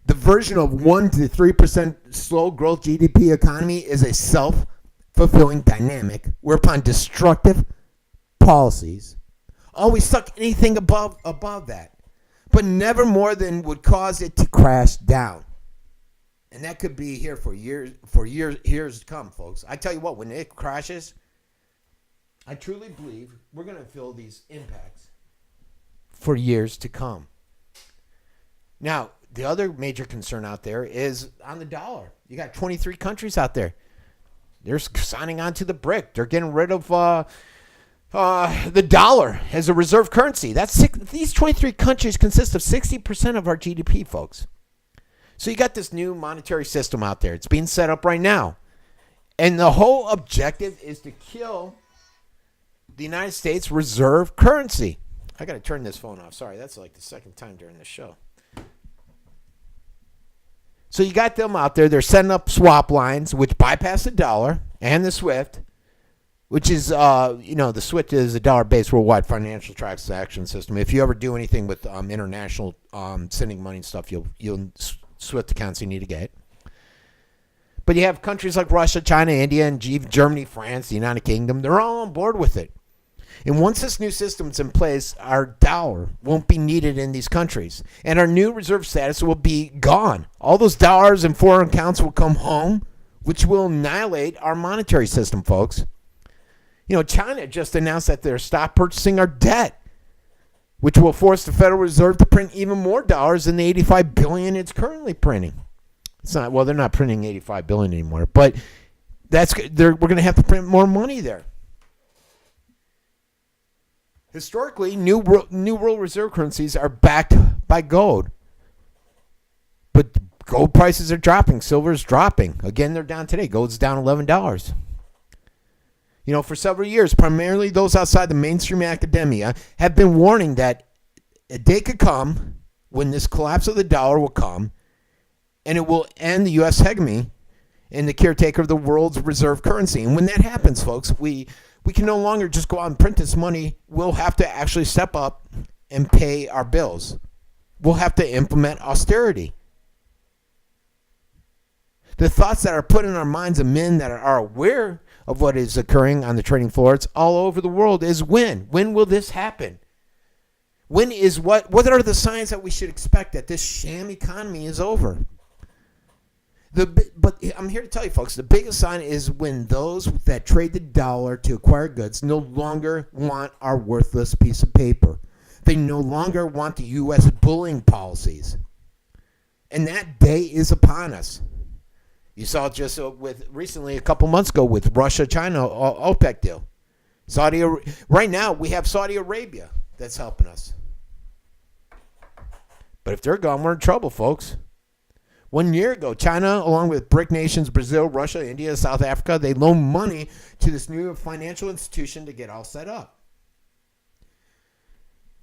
the version of 1 to 3% slow growth GDP economy is a self-fulfilling dynamic whereupon destructive policies always suck anything above that, but never more than would cause it to crash down. And that could be here for years to come, folks. I tell you what, when it crashes, I truly believe we're going to feel these impacts for years to come. Now, the other major concern out there is on the dollar. You got 23 countries out there. They're signing on to the BRIC. They're getting rid of the dollar as a reserve currency. These 23 countries consist of 60% of our GDP, folks. So you got this new monetary system out there. It's being set up right now. And the whole objective is to kill the United States reserve currency. I got to turn this phone off. Sorry, that's like the second time during the show. So you got them out there. They're setting up swap lines which bypass the dollar and the SWIFT, which is, the SWIFT is a dollar-based worldwide financial transaction system. If you ever do anything with international sending money and stuff, you'll SWIFT accounts you need to get. But you have countries like Russia, China, India, and Germany, France, the United Kingdom. They're all on board with it. And once this new system's in place, our dollar won't be needed in these countries. And our new reserve status will be gone. All those dollars and foreign accounts will come home, which will annihilate our monetary system, folks. You know, China just announced that they're stop purchasing our debt, which will force the Federal Reserve to print even more dollars than the $85 billion it's currently printing. They're not printing $85 billion anymore, but we're going to have to print more money there. Historically, new world reserve currencies are backed by gold, but gold prices are dropping. Silver's dropping. Again, they're down today. Gold's down $11. You know, for several years, primarily those outside the mainstream academia have been warning that a day could come when this collapse of the dollar will come, and it will end the U.S. hegemony and the caretaker of the world's reserve currency. And when that happens, folks, we can no longer just go out and print this money. We'll have to actually step up and pay our bills. We'll have to implement austerity. The thoughts that are put in our minds of men that are aware of what is occurring on the trading floors all over the world is when? When will this happen? What are the signs that we should expect that this sham economy is over? But I'm here to tell you, folks, the biggest sign is when those that trade the dollar to acquire goods no longer want our worthless piece of paper. They no longer want the U.S. bullying policies. And that day is upon us. You saw it just with recently, a couple months ago, with Russia-China OPEC deal. Right now, we have Saudi Arabia that's helping us. But if they're gone, we're in trouble, folks. 1 year ago, China, along with BRIC nations, Brazil, Russia, India, South Africa, they loaned money to this new financial institution to get all set up.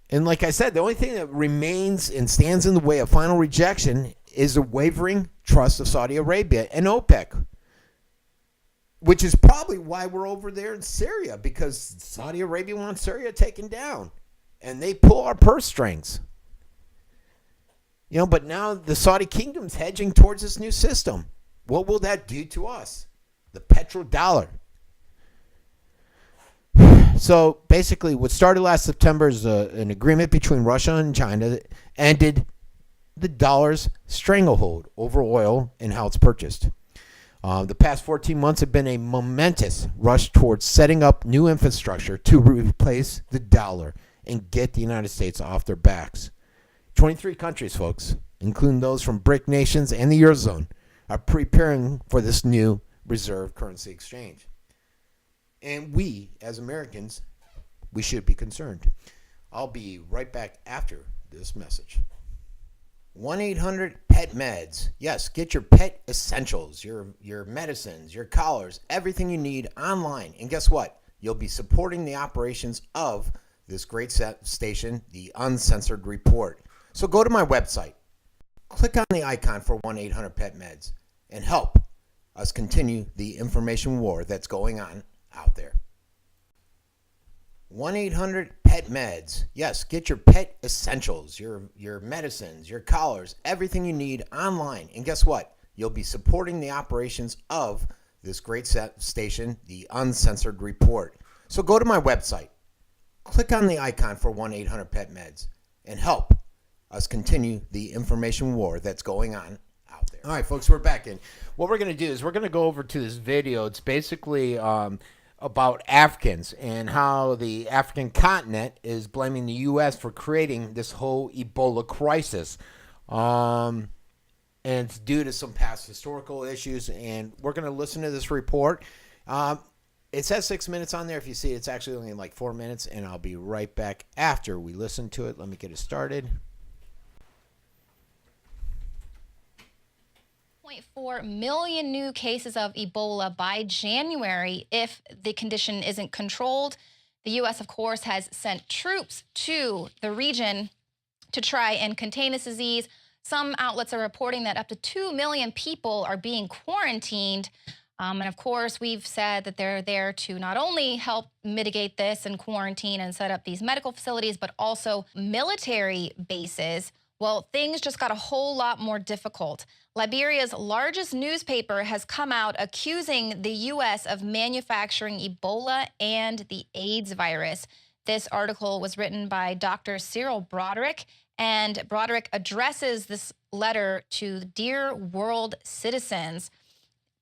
And like I said, the only thing that remains and stands in the way of final rejection is the wavering trust of Saudi Arabia and OPEC, which is probably why we're over there in Syria, because Saudi Arabia wants Syria taken down, and they pull our purse strings. But now the Saudi kingdom's hedging towards this new system. What will that do to us? The petrodollar. So basically, what started last September is an agreement between Russia and China that ended the dollar's stranglehold over oil and how it's purchased. The past 14 months have been a momentous rush towards setting up new infrastructure to replace the dollar and get the United States off their backs. 23 countries, folks, including those from BRIC nations and the Eurozone, are preparing for this new reserve currency exchange. And we, as Americans, we should be concerned. I'll be right back after this message. 1-800-PET-MEDS. Yes, get your pet essentials, your medicines, your collars, everything you need online. And guess what? You'll be supporting the operations of this great station, the Uncensored Report. So go to my website, click on the icon for 1-800-PET-MEDS, and help us continue the information war that's going on out there. 1-800-PET-MEDS. Yes, get your pet essentials, your medicines, your collars, everything you need online. And guess what? You'll be supporting the operations of this great station, the Uncensored Report. So go to my website, click on the icon for 1-800-PET-MEDS, and help us continue the information war that's going on out there. All right, folks, we're back in. What we're going to do is we're going to go over to this video. It's basically about Africans and how the African continent is blaming the U.S. for creating this whole Ebola crisis. And it's due to some past historical issues, and we're going to listen to this report. It says 6 minutes on there. If you see, it's actually only like 4 minutes, and I'll be right back after we listen to it. Let me get it started. 1.4 million new cases of Ebola by January if the condition isn't controlled. The U.S., of course, has sent troops to the region to try and contain this disease. Some outlets are reporting that up to 2 million people are being quarantined. And of course, we've said that they're there to not only help mitigate this and quarantine and set up these medical facilities, but also military bases. Well, things just got a whole lot more difficult. Liberia's largest newspaper has come out accusing the U.S. of manufacturing Ebola and the AIDS virus. This article was written by Dr. Cyril Broderick, and Broderick addresses this letter to Dear World citizens.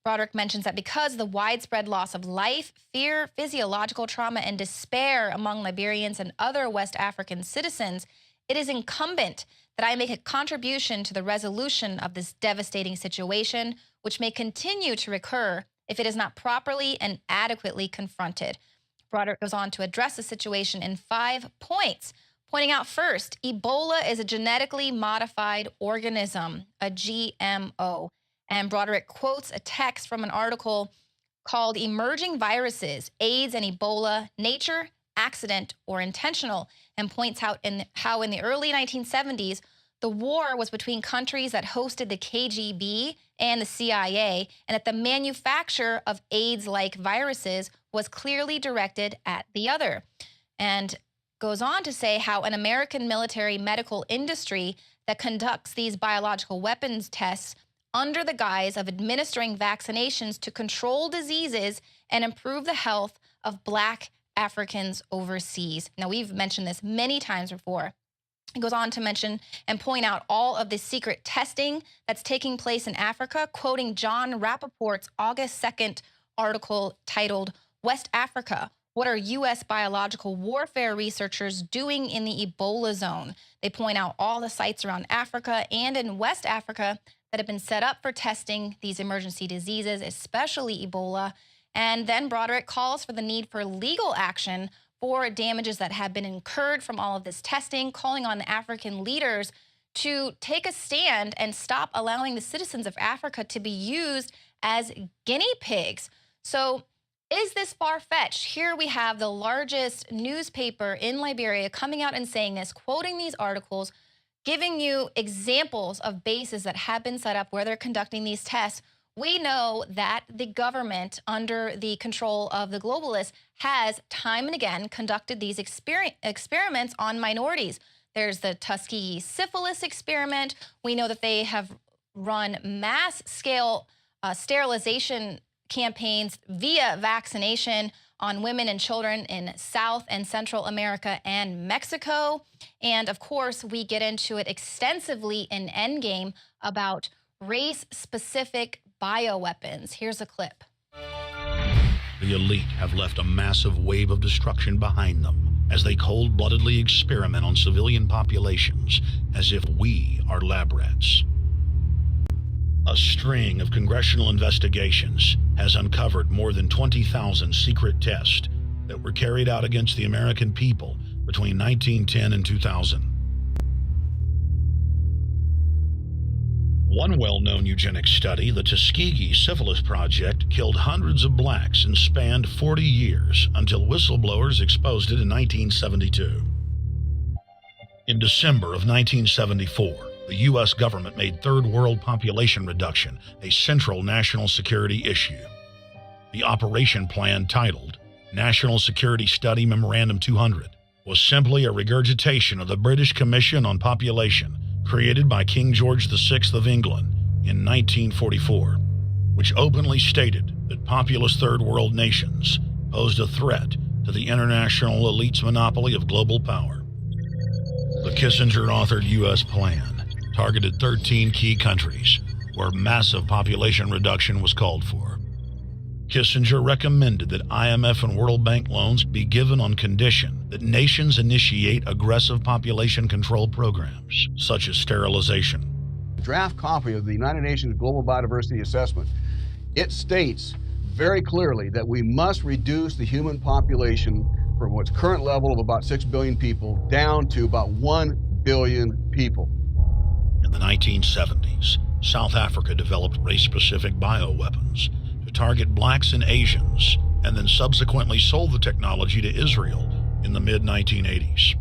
Broderick mentions that because of the widespread loss of life, fear, physiological trauma, and despair among Liberians and other West African citizens, it is incumbent that I make a contribution to the resolution of this devastating situation, which may continue to recur if it is not properly and adequately confronted. Broderick goes on to address the situation in 5 points, pointing out first, Ebola is a genetically modified organism, a GMO. And Broderick quotes a text from an article called Emerging Viruses, AIDS and Ebola, Nature, Accident, or Intentional, and points out how in the early 1970s, the war was between countries that hosted the KGB and the CIA, and that the manufacture of AIDS-like viruses was clearly directed at the other. And goes on to say how an American military medical industry that conducts these biological weapons tests under the guise of administering vaccinations to control diseases and improve the health of Black Africans overseas. Now, we've mentioned this many times before. It goes on to mention and point out all of the secret testing that's taking place in Africa, quoting John Rappaport's August 2nd article titled, West Africa, What Are U.S. Biological Warfare Researchers Doing in the Ebola Zone? They point out all the sites around Africa and in West Africa that have been set up for testing these emergency diseases, especially Ebola. And then Broderick calls for the need for legal action for damages that have been incurred from all of this testing, calling on the African leaders to take a stand and stop allowing the citizens of Africa to be used as guinea pigs. So is this far-fetched? Here we have the largest newspaper in Liberia coming out and saying this, quoting these articles, giving you examples of bases that have been set up where they're conducting these tests. We know that the government, under the control of the globalists, has time and again conducted these experiments on minorities. There's the Tuskegee syphilis experiment. We know that they have run mass-scale sterilization campaigns via vaccination on women and children in South and Central America and Mexico. And of course, we get into it extensively in Endgame about race-specific bioweapons. Here's a clip. The elite have left a massive wave of destruction behind them as they cold-bloodedly experiment on civilian populations as if we are lab rats. A string of congressional investigations has uncovered more than 20,000 secret tests that were carried out against the American people between 1910 and 2000. One well-known eugenics study, the Tuskegee Syphilis Project, killed hundreds of blacks and spanned 40 years until whistleblowers exposed it in 1972. In December of 1974, the U.S. government made third world population reduction a central national security issue. The operation plan, titled National Security Study Memorandum 200, was simply a regurgitation of the British Commission on Population, created by King George VI of England in 1944, which openly stated that populous third world nations posed a threat to the international elite's monopoly of global power. The Kissinger-authored U.S. plan targeted 13 key countries where massive population reduction was called for. Kissinger recommended that IMF and World Bank loans be given on condition that nations initiate aggressive population control programs, such as sterilization. Draft copy of the United Nations Global Biodiversity Assessment, it states very clearly that we must reduce the human population from what's current level of about 6 billion people down to about 1 billion people. In the 1970s, South Africa developed race-specific bioweapons to target blacks and Asians, and then subsequently sold the technology to Israel in the mid-1980s.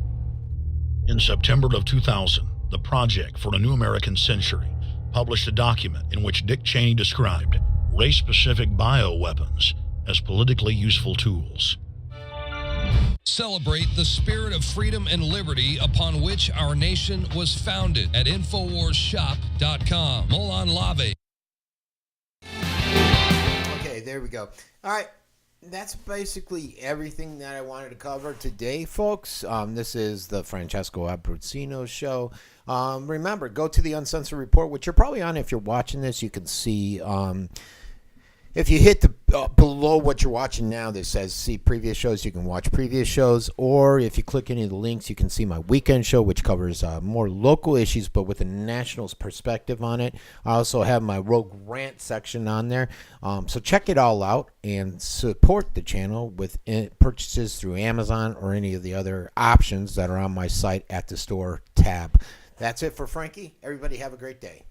In September of 2000, the Project for a New American Century published a document in which Dick Cheney described race-specific bioweapons as politically useful tools. Celebrate the spirit of freedom and liberty upon which our nation was founded at InfoWarsShop.com. Molan Lave. Okay, there we go. All right. That's basically everything that I wanted to cover today, folks. This is the Francesco Abbruzzino show. Remember, go to the Uncensored Report, which you're probably on if you're watching this. You can see, if you hit the below what you're watching now that says see previous shows, you can watch previous shows. Or if you click any of the links, you can see my weekend show, which covers more local issues, but with a national perspective on it. I also have my Rogue Rant section on there. So check it all out and support the channel with purchases through Amazon or any of the other options that are on my site at the store tab. That's it for Frankie. Everybody have a great day.